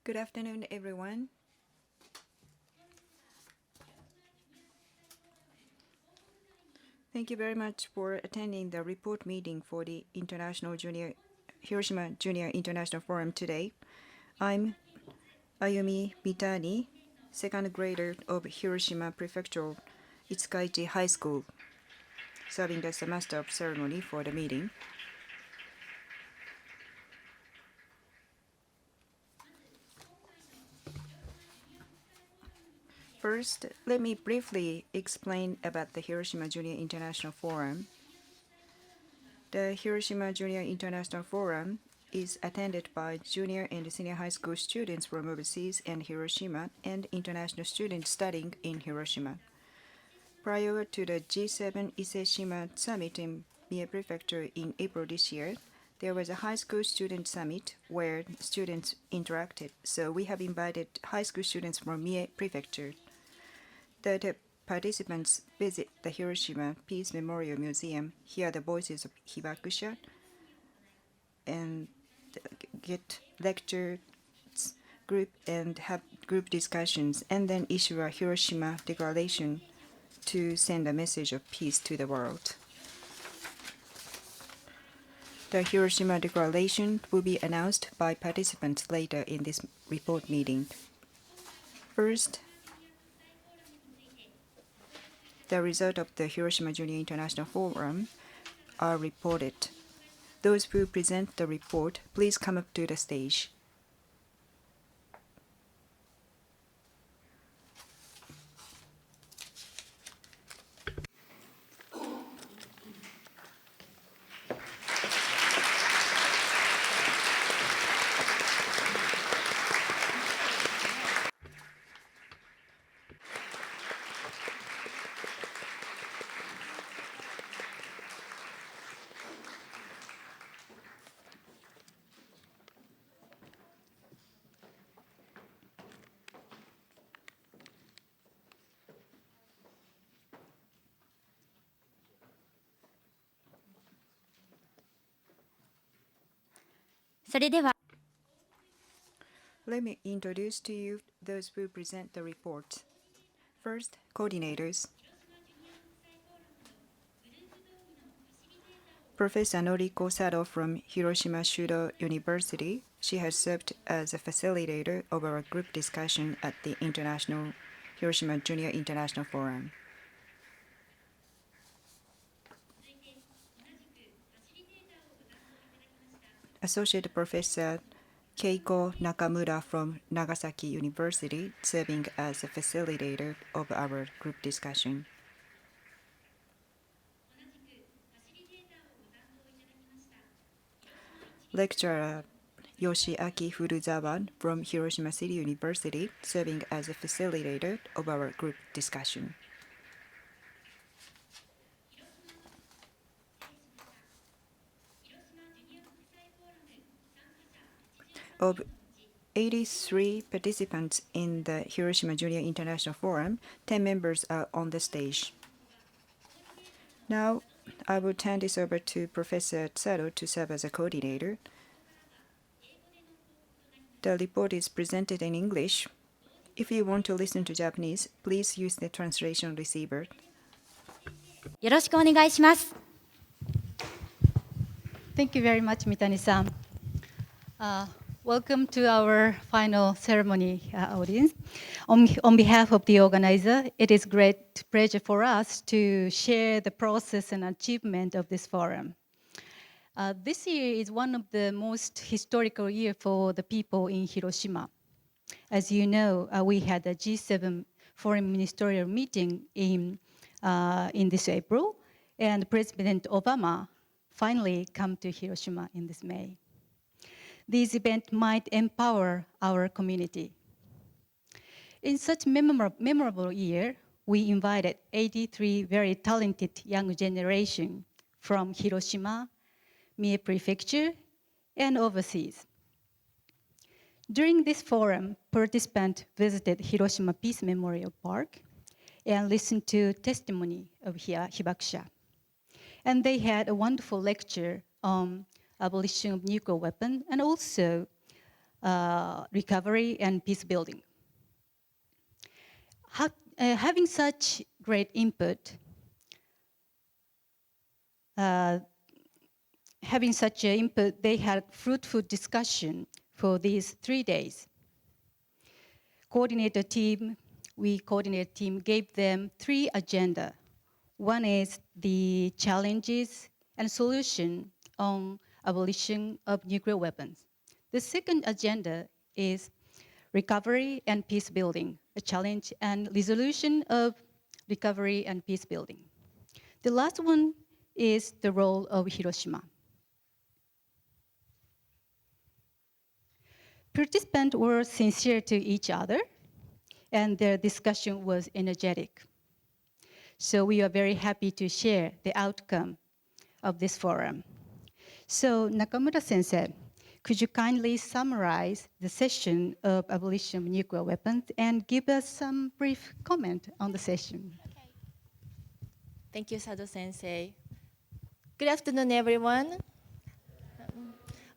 Good afternoon, everyone. Thank you very much for attending the report meeting for the Hiroshima Junior International Forum today. I'm Ayumi Mitani, second grader of Hiroshima Prefectural Itsukaichi High School, serving as the master of ceremony for the meeting. First, let me briefly explain about the Hiroshima Junior International Forum. The Hiroshima Junior International Forum is attended by junior and senior high school students from overseas and Hiroshima and international students studying in Hiroshima. Prior to the G7 Ise-shima Summit in Mie Prefecture in April this year, there was a high school student summit where students interacted, so we have invited high school students from Mie Prefecture. The participants visit the Hiroshima Peace Memorial Museum, hear the voices of hibakusha, and get lectures, group and have group discussions, and then issue a Hiroshima Declaration to send a message of peace to the world. The Hiroshima Declaration will be announced by participants later in this report meeting. First, the result of the Hiroshima Junior International Forum are reported. Those who present the report, please come up to the stage. Let me introduce to you those who present the report. First, coordinators. Professor Noriko Sado from Hiroshima Shudo University. She has served as a facilitator of our group discussion at the Hiroshima Junior International Forum. Associate Professor Keiko Nakamura from Nagasaki University, serving as a facilitator of our group discussion. Lecturer Yoshiaki Furuzawa from Hiroshima City University, serving as a facilitator of our group discussion. Of 83 participants in the Hiroshima Junior International Forum, 10 members are on the stage. Now, I will turn this over to Professor Tsaro to serve as a coordinator. The report is presented in English. If you want to listen to Japanese, please use the translation receiver. よろしくお願いします。 Thank you very much, Mitani-san. Welcome to our final ceremony, audience. On behalf of the organizer, it is great pleasure for us to share the process and achievement of this forum. This year is one of the most historical year for the people in Hiroshima. As you know, we had a G7 foreign ministerial meeting in this April, and President Obama finally come to Hiroshima in this May. This event might empower our community. In such memorable year, we invited 83 very talented young generation from Hiroshima, Mie Prefecture, and overseas. During this forum, participants visited Hiroshima Peace Memorial Park and listened to testimony of hibakusha. And they had a wonderful lecture on abolition of nuclear weapon and also recovery and peace building. Having such great input, they had fruitful discussion for these 3 days. Coordinated team gave them 3 agenda. One is the challenges and solution on abolition of nuclear weapons. The second agenda is recovery and peace building, a challenge and resolution of recovery and peace building. The last one is the role of Hiroshima. Participants were sincere to each other, and their discussion was energetic. So we are very happy to share the outcome of this forum. So Nakamura Sensei, could you kindly summarize the session of abolition of nuclear weapons and give us some brief comment on the session? Okay. Thank you, Sado Sensei. Good afternoon, everyone.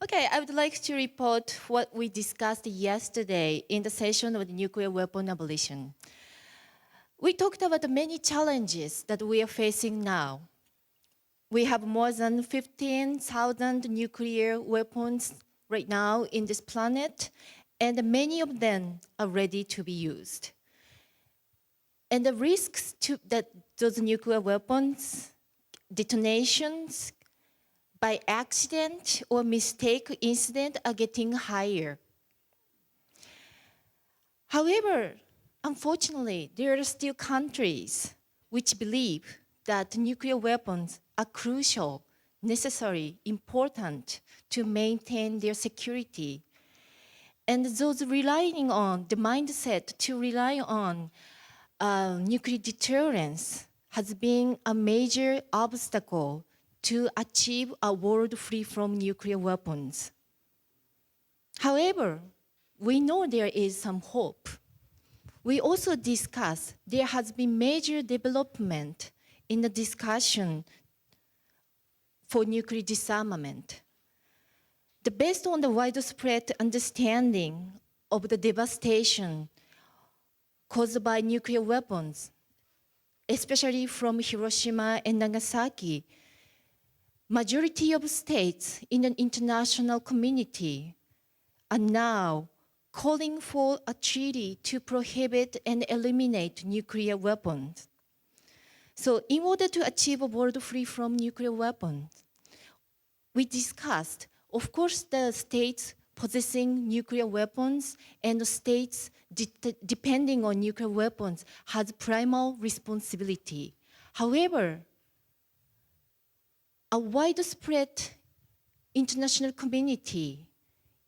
Okay, I would like to report what we discussed yesterday in the session of the nuclear weapon abolition. We talked about the many challenges that we are facing now. We have more than 15,000 nuclear weapons right now in this planet, and many of them are ready to be used. And the risks that those nuclear weapons, detonations, by accident or mistake incident are getting higher. However, unfortunately, there are still countries which believe that nuclear weapons are crucial, necessary, important to maintain their security. And those relying on the mindset to rely on nuclear deterrence has been a major obstacle to achieve a world free from nuclear weapons. However, we know there is some hope. We also discussed there has been major development in the discussion for nuclear disarmament. Based on the widespread understanding of the devastation caused by nuclear weapons, especially from Hiroshima and Nagasaki, majority of states in the international community are now calling for a treaty to prohibit and eliminate nuclear weapons. So in order to achieve a world free from nuclear weapons, we discussed, of course, the states possessing nuclear weapons and the states depending on nuclear weapons has primal responsibility. However, a widespread international community,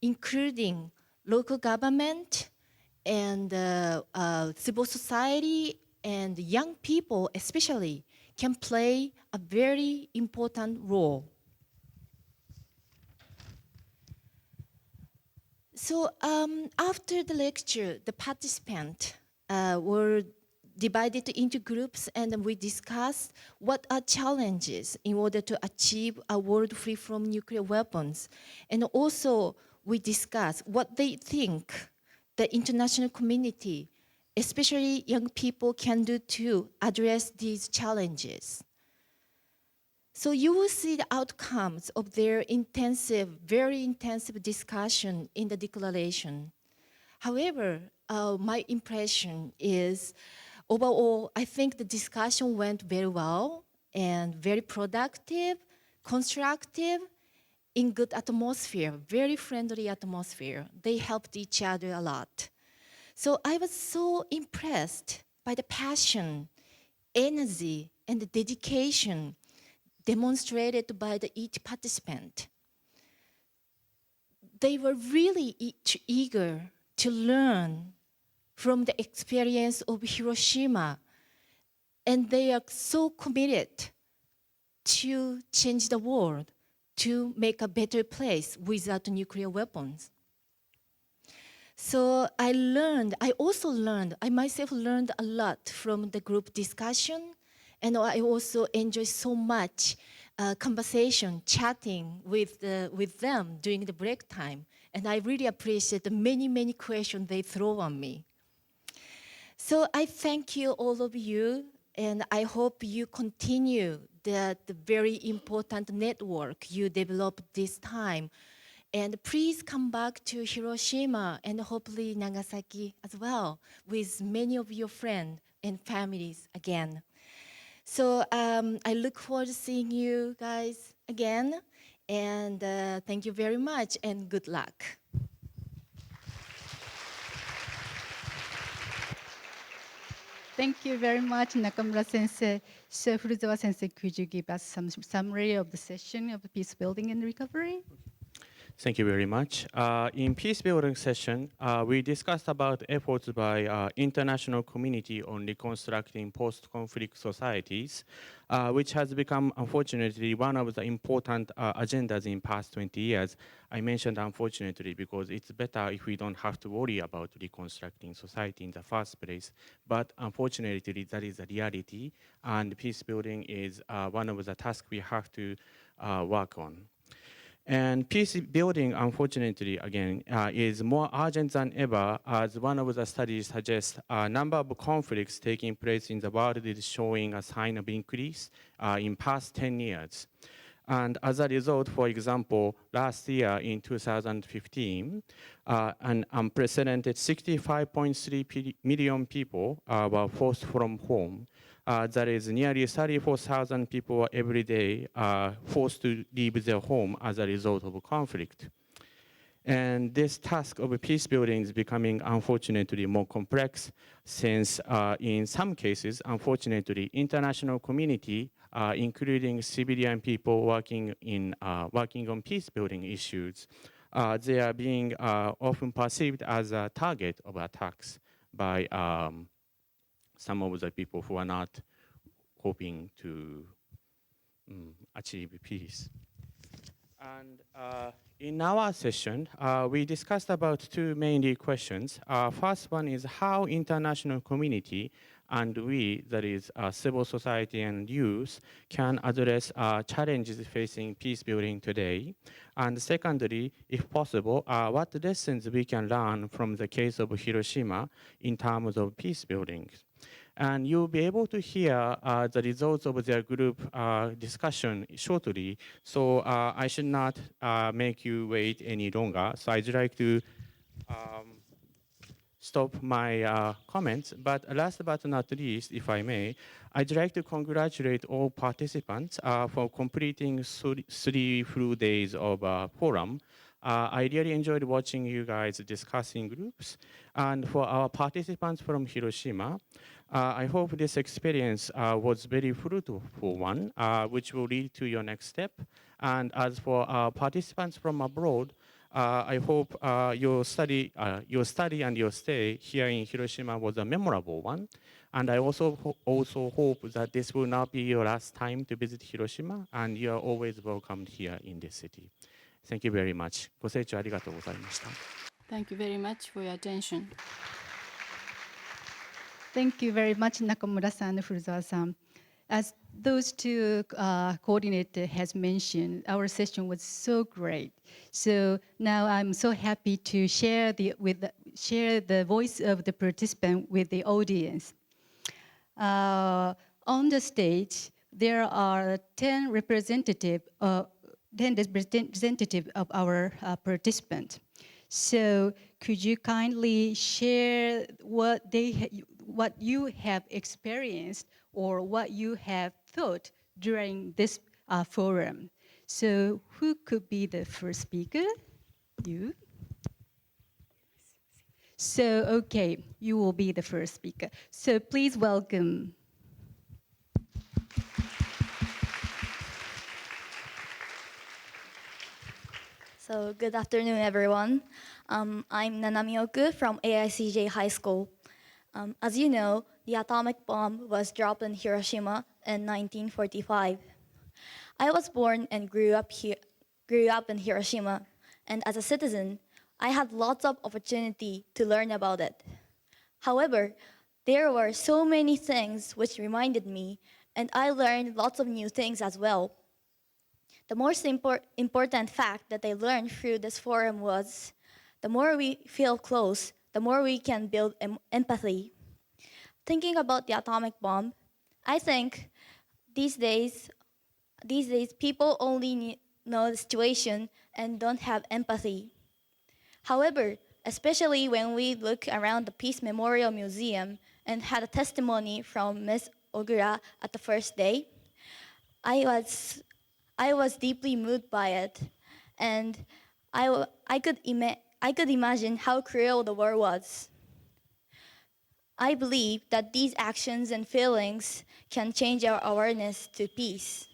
including local government and civil society and young people especially, can play a very important role. So after the lecture, the participants were divided into groups, and we discussed what are challenges in order to achieve a world free from nuclear weapons. And also we discussed what they think the international community, especially young people, can do to address these challenges. So you will see the outcomes of their intensive, very intensive discussion in the declaration. However, my impression is, overall, I think the discussion went very well and very productive, constructive, in good atmosphere, very friendly atmosphere. They helped each other a lot. So I was so impressed by the passion, energy, and the dedication demonstrated by each participant. They were really eager to learn from the experience of Hiroshima, and they are so committed to change the world, to make a better place without nuclear weapons. So I myself learned a lot from the group discussion, and I also enjoyed so much conversation, chatting with them during the break time. And I really appreciate the many questions they throw on me. So I thank you, all of you, and I hope you continue the very important network you developed this time. And please come back to Hiroshima and hopefully Nagasaki as well with many of your friends and families again. So I look forward to seeing you guys again. And thank you very much and good luck. Thank you very much, Nakamura Sensei. So, Furuzawa Sensei, could you give us some summary of the session of peace building and recovery? Thank you very much. In peace building session, we discussed about efforts by international community on reconstructing post-conflict societies, which has become, unfortunately, one of the important agendas in past 20 years. I mentioned unfortunately because it's better if we don't have to worry about reconstructing society in the first place. But unfortunately, that is a reality, and peace building is one of the tasks we have to work on. And peace building, unfortunately, again, is more urgent than ever, as one of the studies suggests a number of conflicts taking place in the world is showing a sign of increase in past 10 years. And as a result, for example, last year in 2015, an unprecedented 65.3 million people were forced from home. That is nearly 34,000 people every day forced to leave their home as a result of conflict. And this task of peace building is becoming, unfortunately, more complex since in some cases, unfortunately, international community, including civilian people working on peace building issues, they are being often perceived as a target of attacks by some of the people who are not hoping to achieve peace. And in our session, we discussed about two main questions. First one is how international community and we, that is civil society and youth, can address challenges facing peace building today. And secondly, if possible, what lessons we can learn from the case of Hiroshima in terms of peace building. And you'll be able to hear the results of their group discussion shortly. So I should not make you wait any longer. So I'd like to stop my comments. But last but not least, if I may, I'd like to congratulate all participants for completing three full days of forum. I really enjoyed watching you guys discuss in groups. And for our participants from Hiroshima, I hope this experience was very fruitful one, which will lead to your next step. And as for our participants from abroad, I hope your study and your stay here in Hiroshima was a memorable one. And I also hope that this will not be your last time to visit Hiroshima, and you are always welcomed here in this city. Thank you very much. ご清聴ありがとうございました。Thank you very much for your attention. Thank you very much, Nakamura-san and Furuzawa-san. As those two coordinator has mentioned, our session was so great. So now I'm so happy to share the voice of the participant with the audience. On the stage, there are 10 representatives of our participants. So could you kindly share what you have experienced or what you have thought during this forum? So who could be the first speaker? You? So, okay, you will be the first speaker. So please welcome. So good afternoon, everyone. I'm Nanamioku from AICJ High School. As you know, the atomic bomb was dropped in Hiroshima in 1945. I was born and grew up in Hiroshima, and as a citizen, I had lots of opportunity to learn about it. However, there were so many things which reminded me, and I learned lots of new things as well. The most important fact that I learned through this forum was The more we feel close, the more we can build empathy. Thinking about the atomic bomb, I think these days people only know the situation and don't have empathy. However, especially when we look around the Peace Memorial Museum and had a testimony from Ms. Ogura at the first day, I was deeply moved by it, and I could imagine how cruel the war was. I believe that these actions and feelings can change our awareness to peace.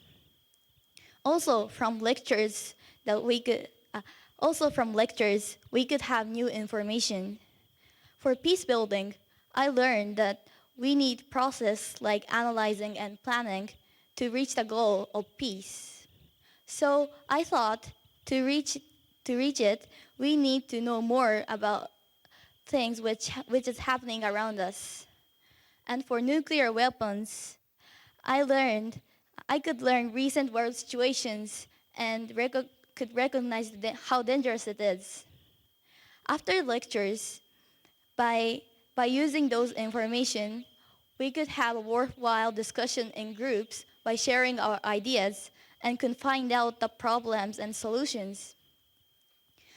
Also, from lectures, we could have new information. For peace building, I learned that we need process like analyzing and planning to reach the goal of peace. So I thought to reach it, we need to know more about things which is happening around us. And for nuclear weapons, I could learn recent world situations and could recognize how dangerous it is. After lectures, by using those information, we could have a worthwhile discussion in groups by sharing our ideas and could find out the problems and solutions.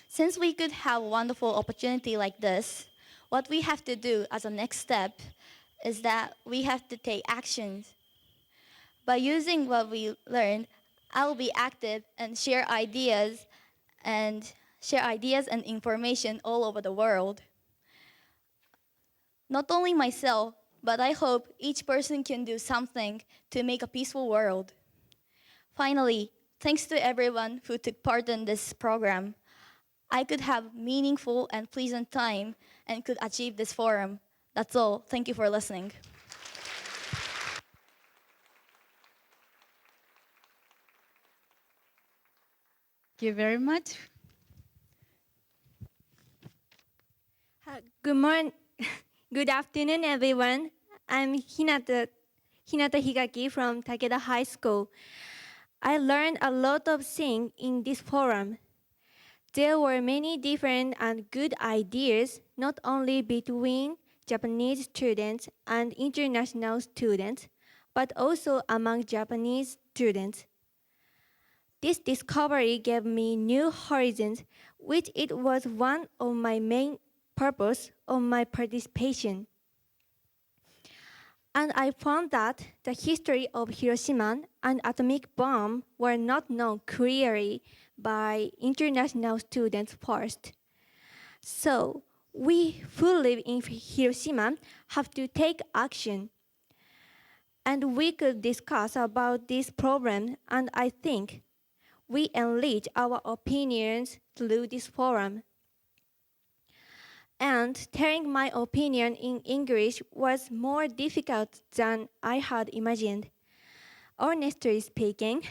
Since we could have a wonderful opportunity like this, what we have to do as a next step is that we have to take actions. By using what we learned, I will be active and share ideas and information all over the world. Not only myself, but I hope each person can do something to make a peaceful world. Finally, thanks to everyone who took part in this program, I could have meaningful and pleasant time and could achieve this forum. That's all. Thank you for listening. Thank you very much. Good morning. Good afternoon, everyone. I'm Hinata Higaki from Takeda High School. I learned a lot of things in this forum. There were many different and good ideas, not only between Japanese students and international students, but also among Japanese students. This discovery gave me new horizons, which it was one of my main purpose of my participation. And I found that the history of Hiroshima and atomic bomb were not known clearly by international students first. So we who live in Hiroshima have to take action. And we could discuss about this problem, and I think we enrich our opinions through this forum. And telling my opinion in English was more difficult than I had imagined. Honestly speaking,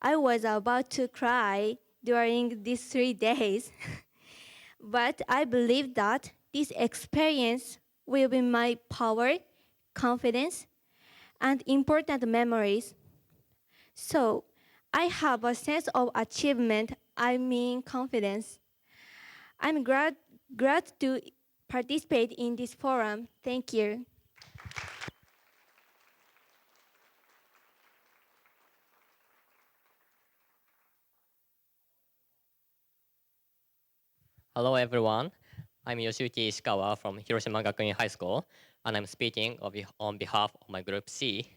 I was about to cry during these 3 days. But I believe that this experience will be my power, confidence, and important memories. So I have a sense of achievement, I mean confidence. I'm glad to participate in this forum. Thank you. Hello, everyone. I'm Yoshiyuki Ishikawa from Hiroshima Gakuin High School, and I'm speaking on behalf of my group C.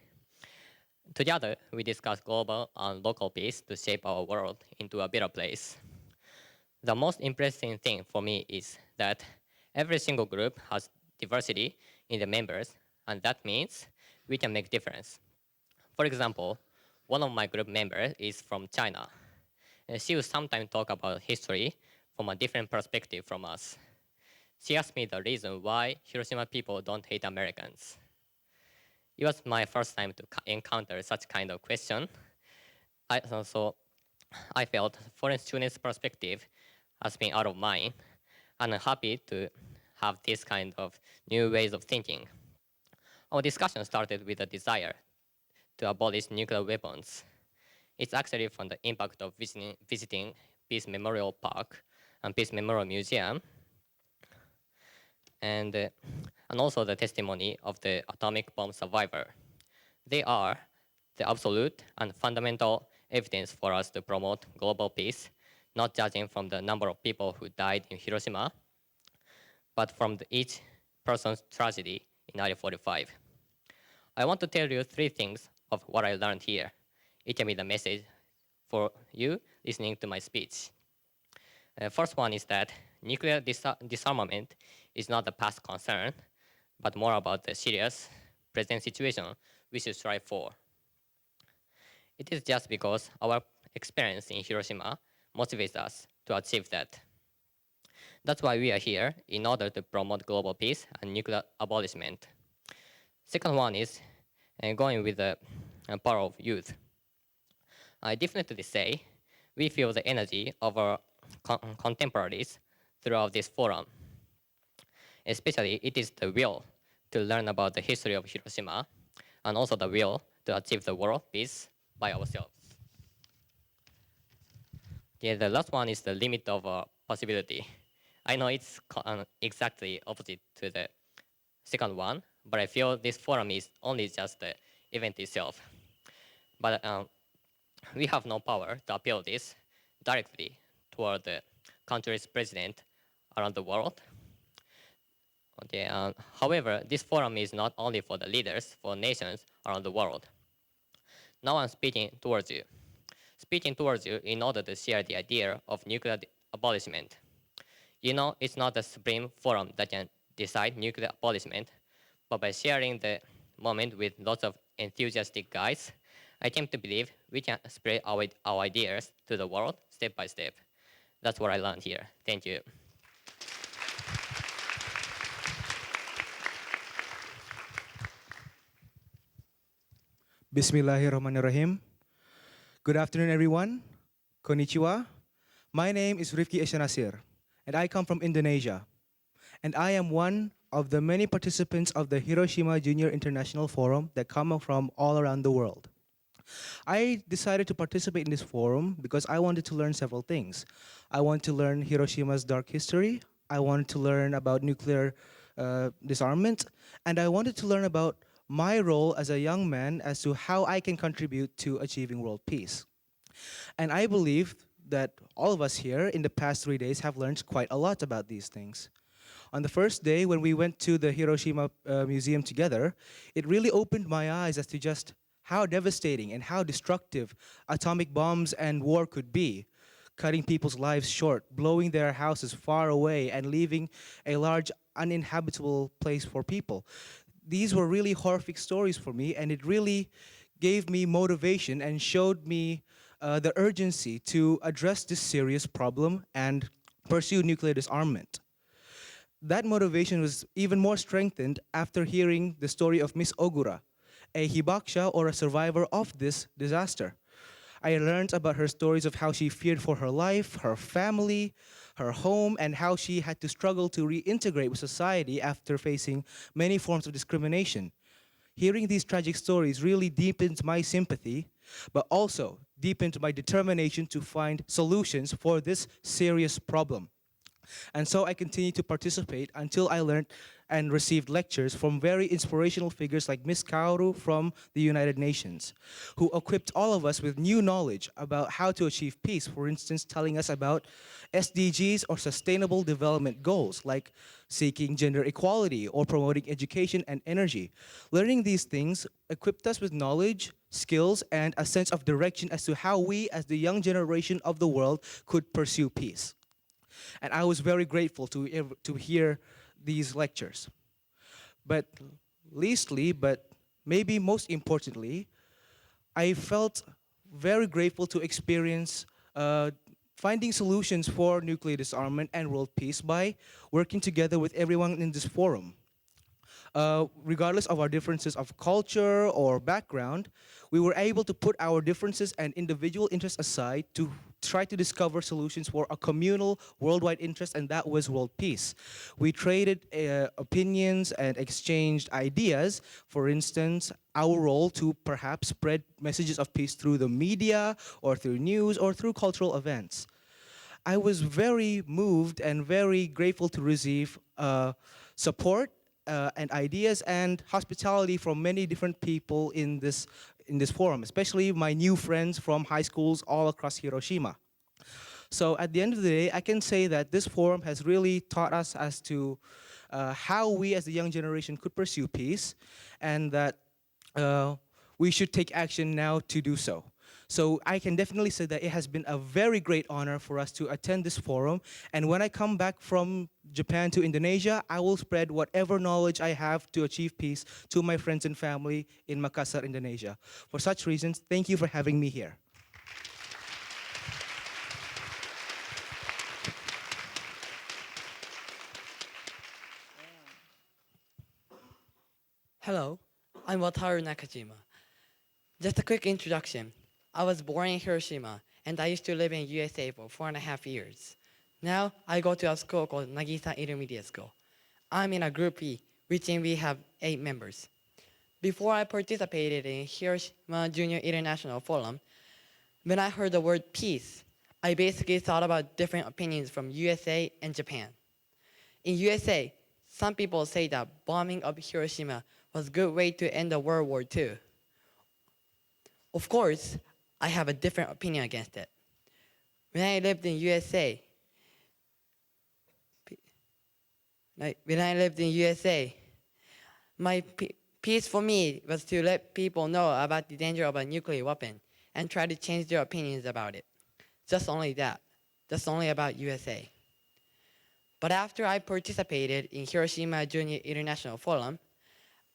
Together, we discuss global and local peace to shape our world into a better place. The most impressive thing for me is that every single group has diversity in the members, and that means we can make difference. For example, one of my group members is from China. And she will sometimes talk about history from a different perspective from us. She asked me the reason why Hiroshima people don't hate Americans. It was my first time to encounter such kind of question. So I felt foreign students' perspective has been out of mine, and I'm happy to have this kind of new ways of thinking. Our discussion started with a desire to abolish nuclear weapons. It's actually from the impact of visiting Peace Memorial Park and Peace Memorial Museum, and also the testimony of the atomic bomb survivor. They are the absolute and fundamental evidence for us to promote global peace, not judging from the number of people who died in Hiroshima, but from each person's tragedy in 1945. I want to tell you 3 things of what I learned here. It can be the message for you listening to my speech. First one is that nuclear disarmament is not a past concern, but more about the serious present situation we should strive for. It is just because our experience in Hiroshima motivates us to achieve that. That's why we are here, in order to promote global peace and nuclear abolishment. Second one is going with the power of youth. I definitely say we feel the energy of our contemporaries throughout this forum. Especially, it is the will to learn about the history of Hiroshima, and also the will to achieve the world peace by ourselves. Yeah, the last one is the limit of possibility. I know it's exactly opposite to the second one, but I feel this forum is only just the event itself. But we have no power to appeal this directly toward the country's president around the world. Okay, however, this forum is not only for the leaders, for nations around the world. Now I'm speaking towards you. Speaking towards you in order to share the idea of nuclear abolishment. You know, it's not the Supreme Forum that can decide nuclear abolishment, but by sharing the moment with lots of enthusiastic guys, I came to believe we can spread our ideas to the world step by step. That's what I learned here. Thank you. Bismillahirrahmanirrahim. Good afternoon, everyone. Konnichiwa. My name is Rifki Eshanasir, and I come from Indonesia. And I am one of the many participants of the Hiroshima Junior International Forum that come from all around the world. I decided to participate in this forum because I wanted to learn several things. I want to learn Hiroshima's dark history. I wanted to learn about nuclear disarmament. And I wanted to learn about my role as a young man as to how I can contribute to achieving world peace. And I believe that all of us here in the past 3 days have learned quite a lot about these things. On the first day, when we went to the Hiroshima Museum together, it really opened my eyes as to just how devastating and how destructive atomic bombs and war could be, cutting people's lives short, blowing their houses far away, and leaving a large uninhabitable place for people. These were really horrific stories for me, and it really gave me motivation and showed me the urgency to address this serious problem and pursue nuclear disarmament. That motivation was even more strengthened after hearing the story of Miss Ogura, a hibakusha or a survivor of this disaster. I learned about her stories of how she feared for her life, her family, her home, and how she had to struggle to reintegrate with society after facing many forms of discrimination. Hearing these tragic stories really deepened my sympathy, but also deepened my determination to find solutions for this serious problem. And so I continued to participate until I learned and received lectures from very inspirational figures like Miss Kaoru from the United Nations, who equipped all of us with new knowledge about how to achieve peace, for instance, telling us about SDGs or Sustainable Development Goals, like seeking gender equality or promoting education and energy. Learning these things equipped us with knowledge, skills, and a sense of direction as to how we, as the young generation of the world, could pursue peace. And I was very grateful to hear these lectures. But leastly, but maybe most importantly, I felt very grateful to experience finding solutions for nuclear disarmament and world peace by working together with everyone in this forum. Regardless of our differences of culture or background, we were able to put our differences and individual interests aside to try to discover solutions for a communal worldwide interest, and that was world peace. We traded opinions and exchanged ideas. For instance, our role to perhaps spread messages of peace through the media or through news or through cultural events. I was very moved and very grateful to receive support and ideas and hospitality from many different people in this forum, especially my new friends from high schools all across Hiroshima. So at the end of the day, I can say that this forum has really taught us as to how we as the young generation could pursue peace, and that we should take action now to do so. So I can definitely say that it has been a very great honor for us to attend this forum. And when I come back from Japan to Indonesia, I will spread whatever knowledge I have to achieve peace to my friends and family in Makassar, Indonesia. For such reasons, thank you for having me here. Hello, I'm Wataru Nakajima. Just a quick introduction. I was born in Hiroshima, and I used to live in USA for 4.5 years. Now, I go to a school called Nagisa Intermediate School. I'm in a Group E, which we have 8 members. Before I participated in Hiroshima Junior International Forum, when I heard the word peace, I basically thought about different opinions from USA and Japan. In USA, some people say that bombing of Hiroshima was a good way to end the World War II. Of course, I have a different opinion against it. When I lived in USA, my peace for me was to let people know about the danger of a nuclear weapon and try to change their opinions about it. Just only that. Just only about USA. But after I participated in Hiroshima Junior International Forum,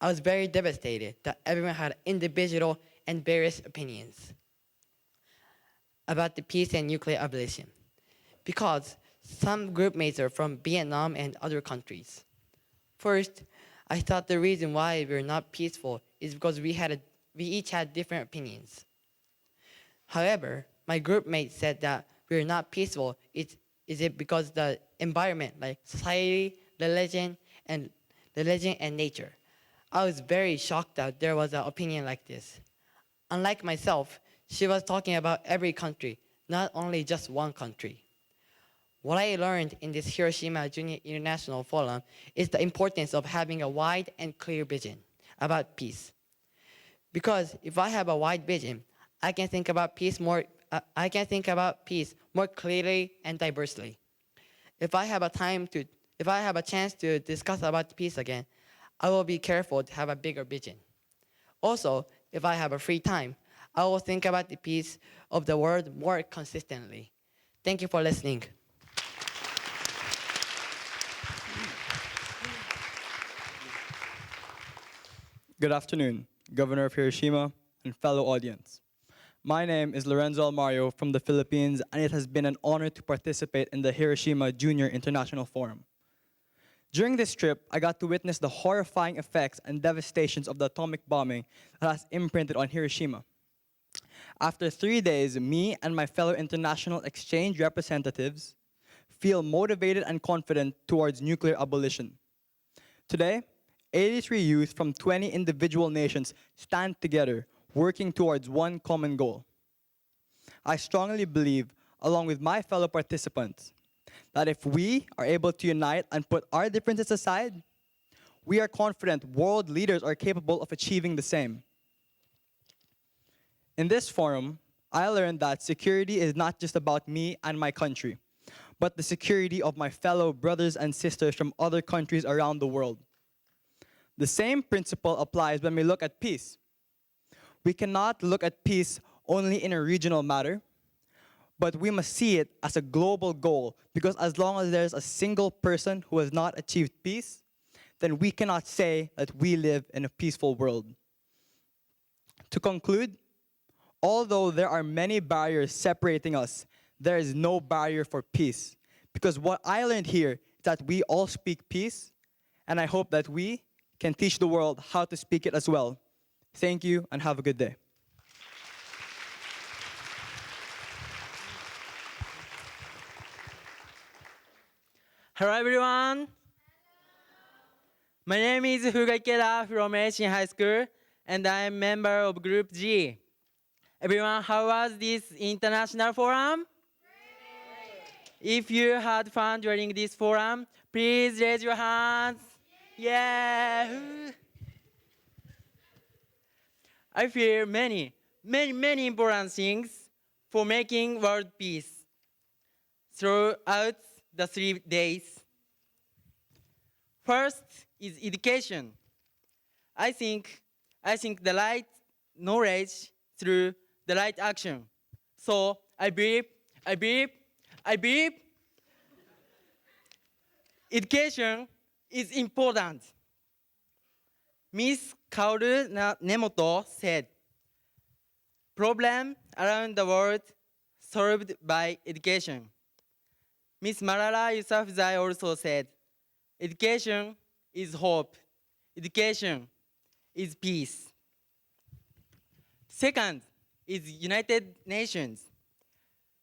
I was very devastated that everyone had individual and various opinions about the peace and nuclear abolition, because some group mates are from Vietnam and other countries. First, I thought the reason why we're not peaceful is because we each had different opinions. However, my group mate said that we're not peaceful is it because the environment, like society, religion, and nature. I was very shocked that there was an opinion like this. Unlike myself, she was talking about every country, not only just one country. What I learned in this Hiroshima Junior International Forum is the importance of having a wide and clear vision about peace. Because if I have a wide vision, I can think about peace more clearly and diversely. If I have a chance to discuss about peace again, I will be careful to have a bigger vision. Also, if I have a free time, I will think about the peace of the world more consistently. Thank you for listening. Good afternoon, Governor of Hiroshima and fellow audience. My name is Lorenzo Almario from the Philippines, and it has been an honor to participate in the Hiroshima Junior International Forum. During this trip, I got to witness the horrifying effects and devastations of the atomic bombing that has imprinted on Hiroshima. After 3 days, me and my fellow international exchange representatives feel motivated and confident towards nuclear abolition. Today, 83 youth from 20 individual nations stand together, working towards one common goal. I strongly believe, along with my fellow participants, that if we are able to unite and put our differences aside, we are confident world leaders are capable of achieving the same. In this forum, I learned that security is not just about me and my country, but the security of my fellow brothers and sisters from other countries around the world. The same principle applies when we look at peace. We cannot look at peace only in a regional matter, but we must see it as a global goal, because as long as there's a single person who has not achieved peace, then we cannot say that we live in a peaceful world. To conclude, although there are many barriers separating us, there is no barrier for peace. Because what I learned here is that we all speak peace, and I hope that we can teach the world how to speak it as well. Thank you, and have a good day. Hello everyone. My name is Fuga Ikeda from Asian High School, and I am member of Group G. Everyone, how was this international forum? If you had fun during this forum, please raise your hands. Yeah. I feel many important things for making world peace throughout the 3 days. First is education. I think the right knowledge through the right action. So I believe education is important. Miss Kaoru Nemoto said, problem around the world solved by education. Miss Malala Yousafzai also said, education is hope. Education is peace. Second is United Nations.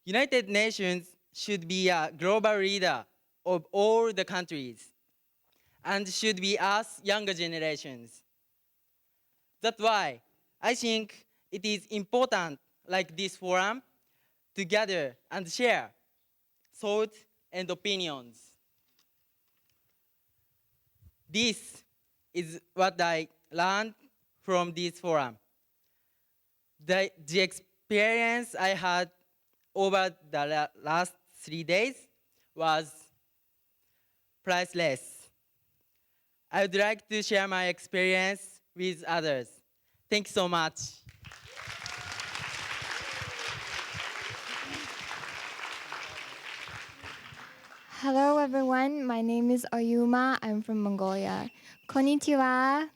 United Nations should be a global leader of all the countries and should be us younger generations. That's why I think it is important, like this forum, to gather and share thoughts and opinions. This is what I learned from this forum. The experience I had over the last 3 days was priceless. I would like to share my experience with others. Thank you so much. Hello everyone, my name is Ayuma. I'm from Mongolia. こんにちは。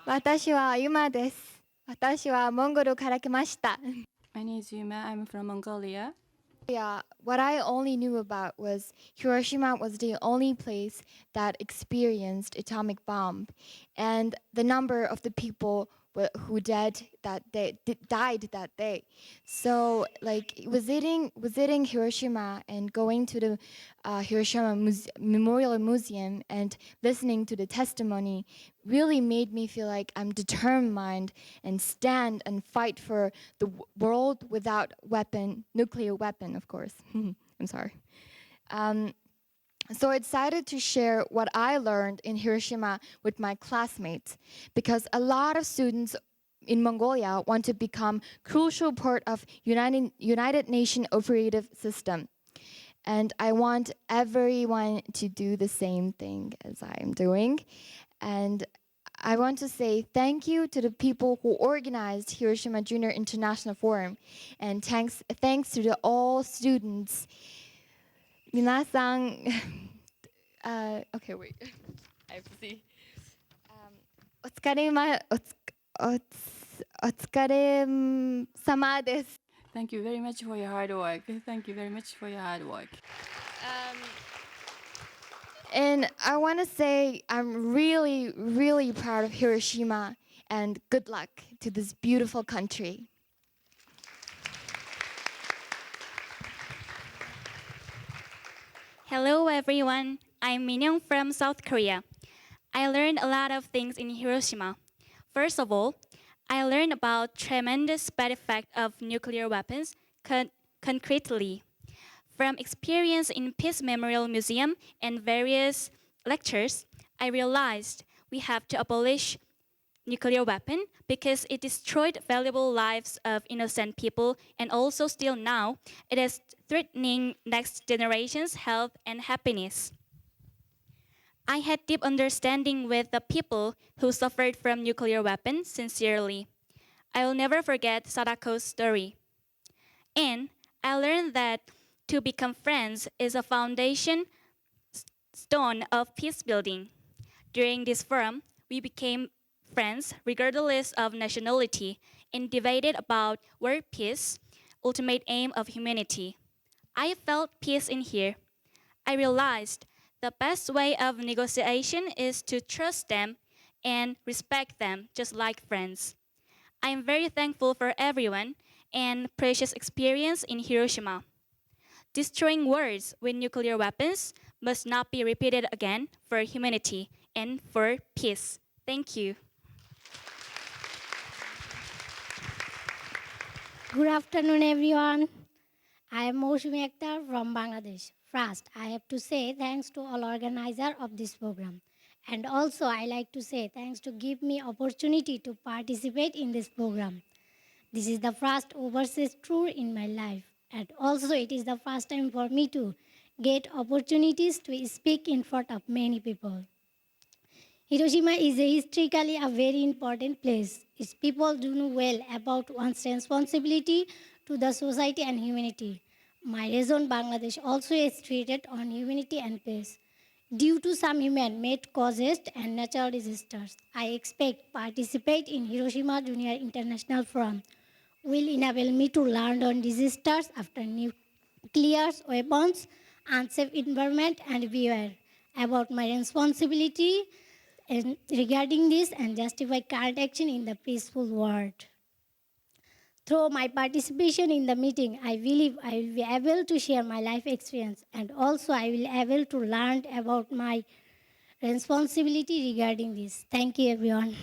私は Ayuma です。私はモンゴルから来ました。My name is Yuma. I'm from Mongolia. Yeah, what I only knew about was Hiroshima was the only place that experienced atomic bomb, and the number of the people who died that day. So, like visiting Hiroshima and going to the Hiroshima Memorial Museum and listening to the testimony really made me feel like I'm determined and stand and fight for the world without nuclear weapon, of course. I'm sorry. So I decided to share what I learned in Hiroshima with my classmates, because a lot of students in Mongolia want to become crucial part of United Nations operative system. And I want everyone to do the same thing as I am doing. And I want to say thank you to the people who organized Hiroshima Junior International Forum, and thanks to all students. 皆さん okay, wait. I have to see. お疲れ様です。Thank you very much for your hard work. Thank you very much for your hard work. And I want to say I'm really, really proud of Hiroshima, and good luck to this beautiful country. Hello everyone, I'm Minyoung from South Korea. I learned a lot of things in Hiroshima. First of all, I learned about tremendous bad effect of nuclear weapons concretely. From experience in Peace Memorial Museum and various lectures, I realized we have to abolish nuclear weapon because it destroyed valuable lives of innocent people, and also still now, it is threatening next generation's health and happiness. I had deep understanding with the people who suffered from nuclear weapons sincerely. I will never forget Sadako's story. And I learned that to become friends is a foundation stone of peace building. During this forum, we became friends regardless of nationality and debated about world peace, ultimate aim of humanity. I felt peace in here. I realized the best way of negotiation is to trust them and respect them just like friends. I am very thankful for everyone and precious experience in Hiroshima. Destroying worlds with nuclear weapons must not be repeated again for humanity and for peace. Thank you. Good afternoon, everyone. I am Moshumi Akhtar from Bangladesh. First, I have to say thanks to all organizers of this program. And also, I like to say thanks to give me opportunity to participate in this program. This is the first overseas tour in my life. And also, it is the first time for me to get opportunities to speak in front of many people. Hiroshima is historically a very important place. Its people do know well about one's responsibility to the society and humanity. My region, Bangladesh, also is treated on humanity and peace. Due to some human-made causes and natural disasters, I expect participate in Hiroshima Junior International Forum will enable me to learn on disasters after nuclear weapons, unsafe environment, and beware about my responsibility regarding this and justify current action in the peaceful world. Through my participation in the meeting, I believe I will be able to share my life experience and also I will be able to learn about my responsibility regarding this. Thank you, everyone.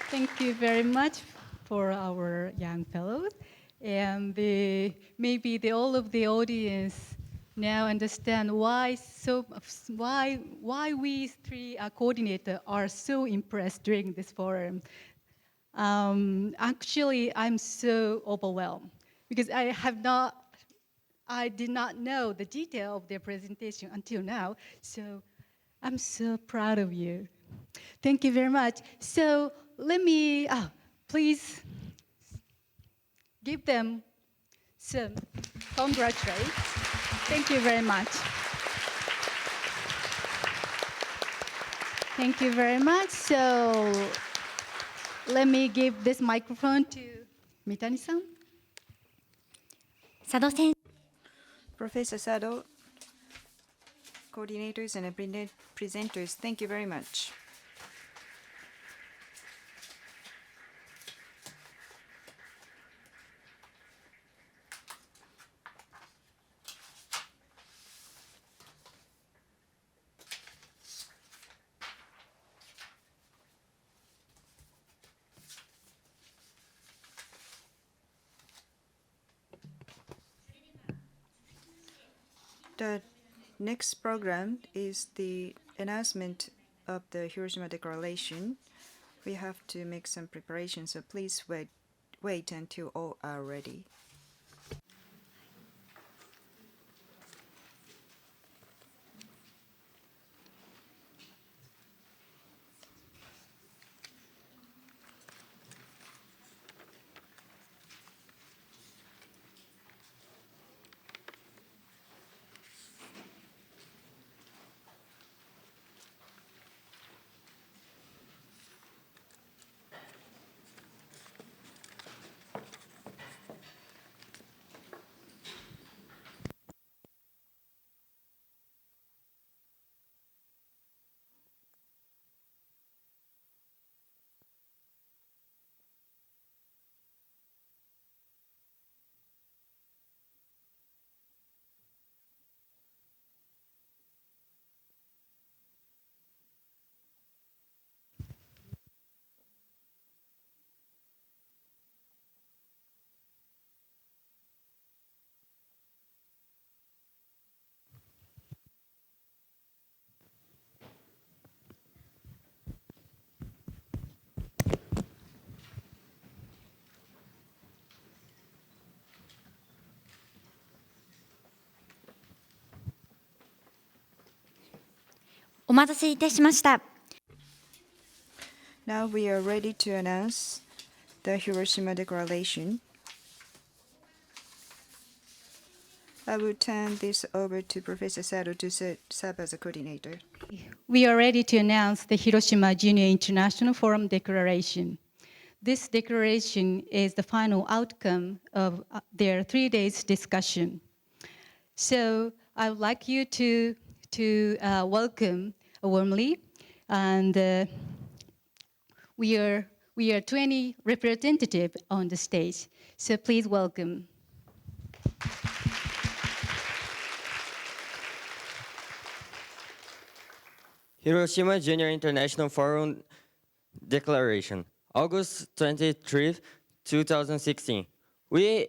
Thank you very much for our young fellows. And maybe all of the audience now understand why we three coordinators are so impressed during this forum. Actually, I'm so overwhelmed because I did not know the detail of their presentation until now. So I'm so proud of you. Thank you very much. So let me, please give them some congratulations. Thank you very much. Thank you very much. So let me give this microphone to Mitani-san. Professor Sado, coordinators and presenters, thank you very much. The next program is the announcement of the Hiroshima Declaration. We have to make some preparations, so please wait until all are ready. Now we are ready to announce the Hiroshima Declaration. I will turn this over to Professor Sado to serve as a coordinator. We are ready to announce the Hiroshima Junior International Forum Declaration. This declaration is the final outcome of their 3 days discussion. So I would like you to welcome warmly, and we are 20 representatives on the stage. So please welcome. Hiroshima Junior International Forum Declaration, August 23, 2016. We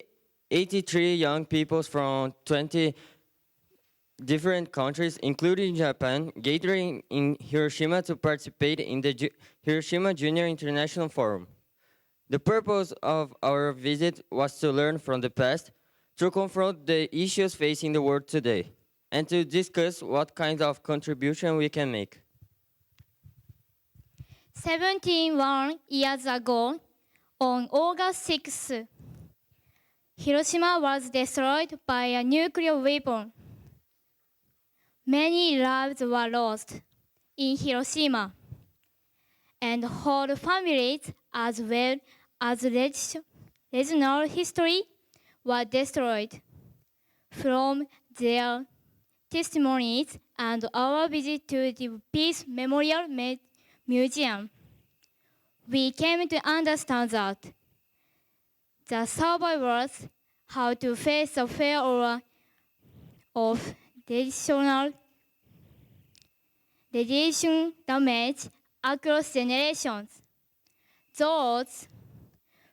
83 young people from 20 different countries, including Japan, gathering in Hiroshima to participate in the Hiroshima Junior International Forum. The purpose of our visit was to learn from the past, to confront the issues facing the world today, and to discuss what kind of contribution we can make. 71 years ago, on August 6, Hiroshima was destroyed by a nuclear weapon. Many lives were lost in Hiroshima, and whole families as well as regional history were destroyed. From their testimonies and our visit to the Peace Memorial Museum, we came to understand that the survivors had to face the fear of radiation damage across generations. Those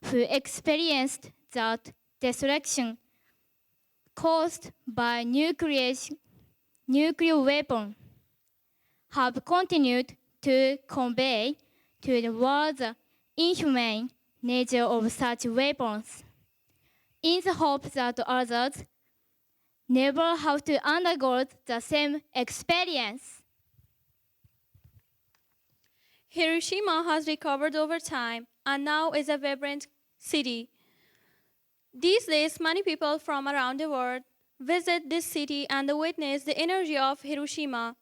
who experienced that destruction caused by nuclear weapon have continued to convey to the world the inhumane nature of such weapons, in the hope that others never have to undergo the same experience. Hiroshima has recovered over time and now is a vibrant city. These days, many people from around the world visit this city and witness the energy of Hiroshima.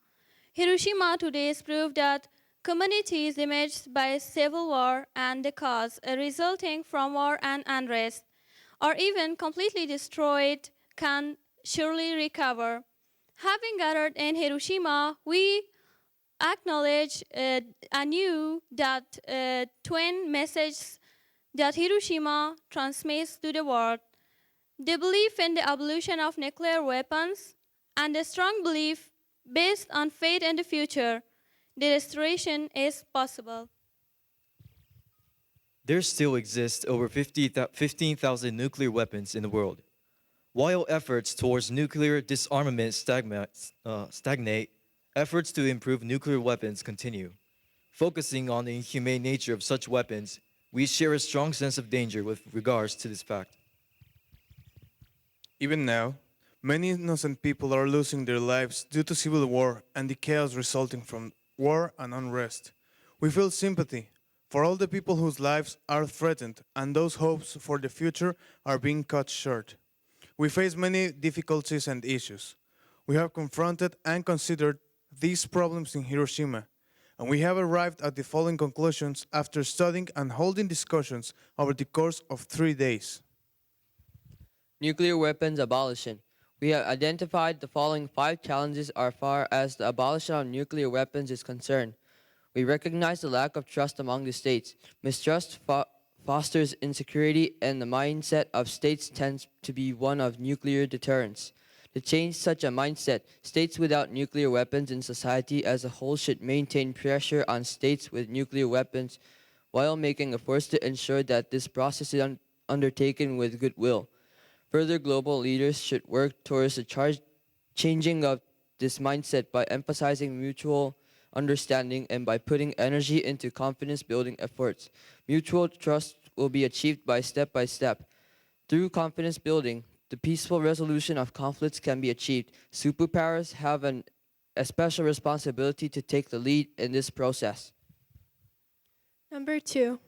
Hiroshima today is proof that communities damaged by civil war and the cause resulting from war and unrest, or even completely destroyed, can surely recover. Having gathered in Hiroshima, we acknowledge anew that twin messages that Hiroshima transmits to the world: the belief in the abolition of nuclear weapons and the strong belief based on faith in the future, the restoration is possible. There still exist over 15,000 nuclear weapons in the world. While efforts towards nuclear disarmament stagnate, efforts to improve nuclear weapons continue. Focusing on the inhumane nature of such weapons, we share a strong sense of danger with regards to this fact. Even now, many innocent people are losing their lives due to civil war and the chaos resulting from war and unrest. We feel sympathy for all the people whose lives are threatened and those hopes for the future are being cut short. We face many difficulties and issues. We have confronted and considered these problems in Hiroshima, and we have arrived at the following conclusions after studying and holding discussions over the course of 3 days. Nuclear weapons abolition. We have identified the following 5 challenges as far as the abolition of nuclear weapons is concerned. We recognize the lack of trust among the states. Mistrust fosters insecurity, and the mindset of states tends to be one of nuclear deterrence. To change such a mindset, states without nuclear weapons in society as a whole should maintain pressure on states with nuclear weapons while making efforts to ensure that this process is undertaken with goodwill. Further, global leaders should work towards the changing of this mindset by emphasizing mutual understanding and by putting energy into confidence-building efforts. Mutual trust will be achieved by step. Through confidence building, the peaceful resolution of conflicts can be achieved. Superpowers have a special responsibility to take the lead in this process. Number 2,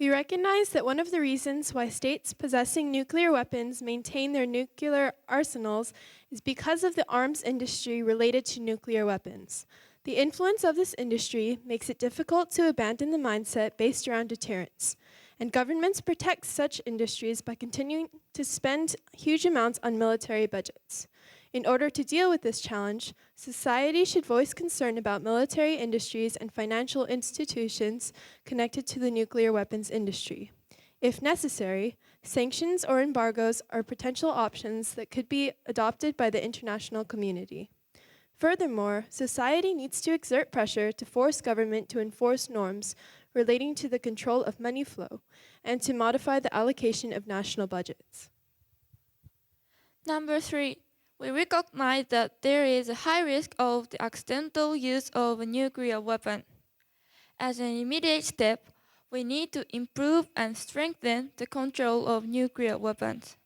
we recognize that one of the reasons why states possessing nuclear weapons maintain their nuclear arsenals is because of the arms industry related to nuclear weapons. The influence of this industry makes it difficult to abandon the mindset based around deterrence, and governments protect such industries by continuing to spend huge amounts on military budgets. In order to deal with this challenge, society should voice concern about military industries and financial institutions connected to the nuclear weapons industry. If necessary, sanctions or embargoes are potential options that could be adopted by the international community. Furthermore, society needs to exert pressure to force government to enforce norms relating to the control of money flow and to modify the allocation of national budgets. Number 3, we recognize that there is a high risk of the accidental use of a nuclear weapon. As an immediate step, we need to improve and strengthen the control of nuclear weapons.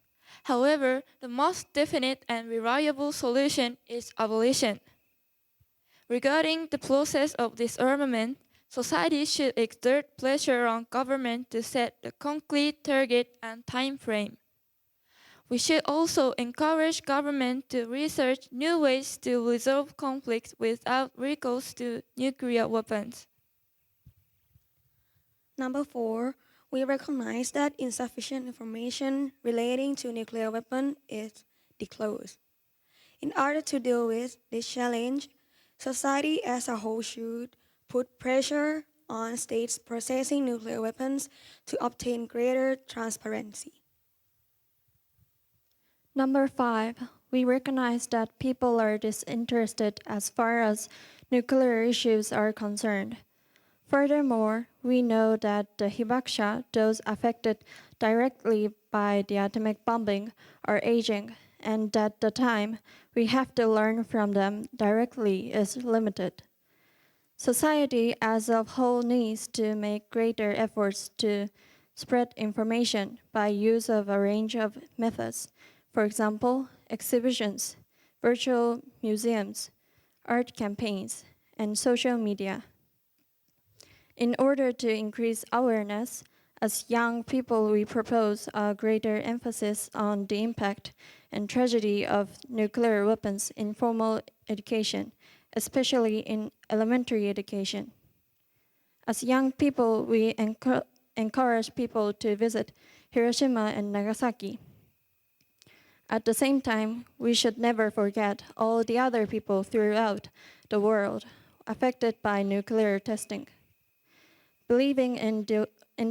However, the most definite and reliable solution is abolition. Regarding the process of disarmament, society should exert pressure on government to set the concrete target and time frame. We should also encourage government to research new ways to resolve conflicts without recourse to nuclear weapons. Number 4, we recognize that insufficient information relating to nuclear weapons is disclosed. In order to deal with this challenge, society as a whole should put pressure on states possessing nuclear weapons to obtain greater transparency. Number 5, we recognize that people are disinterested as far as nuclear issues are concerned. Furthermore, we know that the hibakusha, those affected directly by the atomic bombing, are aging, and that the time we have to learn from them directly is limited. Society as a whole needs to make greater efforts to spread information by use of a range of methods. For example, exhibitions, virtual museums, art campaigns, and social media. In order to increase awareness, as young people we propose a greater emphasis on the impact and tragedy of nuclear weapons in formal education, especially in elementary education. As young people, we encourage people to visit Hiroshima and Nagasaki. At the same time, we should never forget all the other people throughout the world affected by nuclear testing. Believing in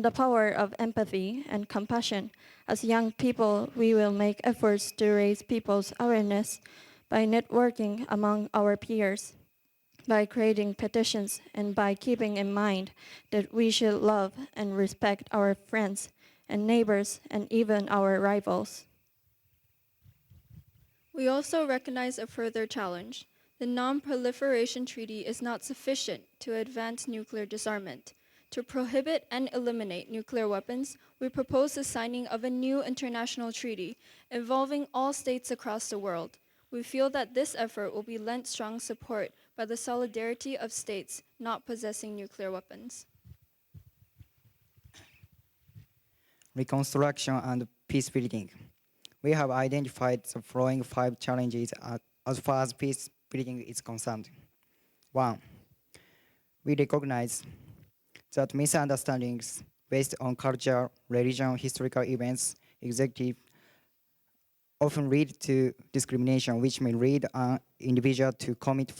the power of empathy and compassion, as young people, we will make efforts to raise people's awareness by networking among our peers, by creating petitions, and by keeping in mind that we should love and respect our friends and neighbors and even our rivals. We also recognize a further challenge. The Non-Proliferation Treaty is not sufficient to advance nuclear disarmament. To prohibit and eliminate nuclear weapons, we propose the signing of a new international treaty involving all states across the world. We feel that this effort will be lent strong support by the solidarity of states not possessing nuclear weapons. Reconstruction and peace building. We have identified the following 5 challenges as far as peace building is concerned. 1. We recognize that misunderstandings based on culture, religion, historical events, executive often lead to discrimination, which may lead an individual to commit